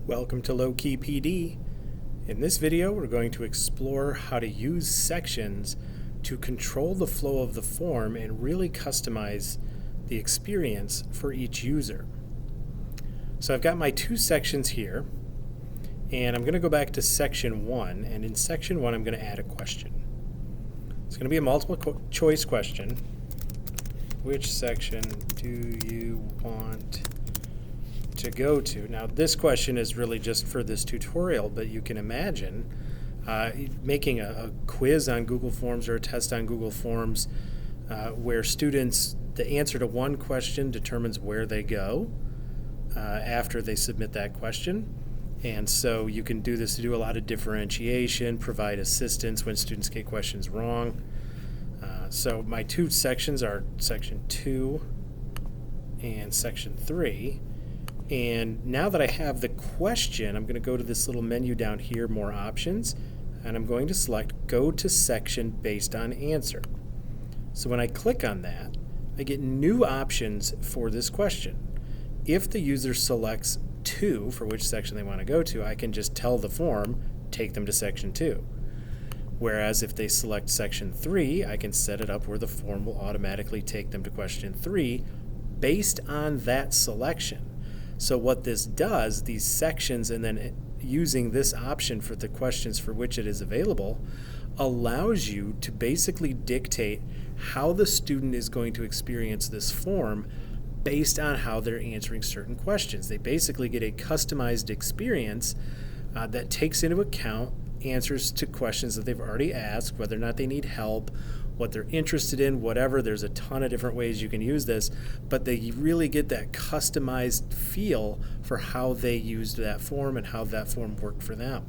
Welcome to Low Key PD. In this video, we're going to explore how to use sections to control the flow of the form and really customize the experience for each user. So I've got my two sections here, and I'm going to go back to section 1, and in section 1 I'm going to add a question. It's going to be a multiple choice question. Which section do you want to go to? Now this question is really just for this tutorial, but you can imagine making a quiz on Google Forms or a test on Google Forms where students, the answer to one question determines where they go after they submit that question. And so you can do this to do a lot of differentiation, provide assistance when students get questions wrong. So my two sections are section 2 and section 3. And now that I have the question, I'm going to go to this little menu down here, more options, and I'm going to select go to section based on answer. So when I click on that, I get new options for this question. If the user selects 2 for which section they want to go to, I can just tell the form, take them to section 2. Whereas if they select section 3, I can set it up where the form will automatically take them to question 3 based on that selection. So what this does, these sections and then using this option for the questions for which it is available, allows you to basically dictate how the student is going to experience this form based on how they're answering certain questions. They basically get a customized experience that takes into account answers to questions that they've already asked, whether or not they need help, what they're interested in, whatever. There's a ton of different ways you can use this, but they really get that customized feel for how they used that form and how that form worked for them.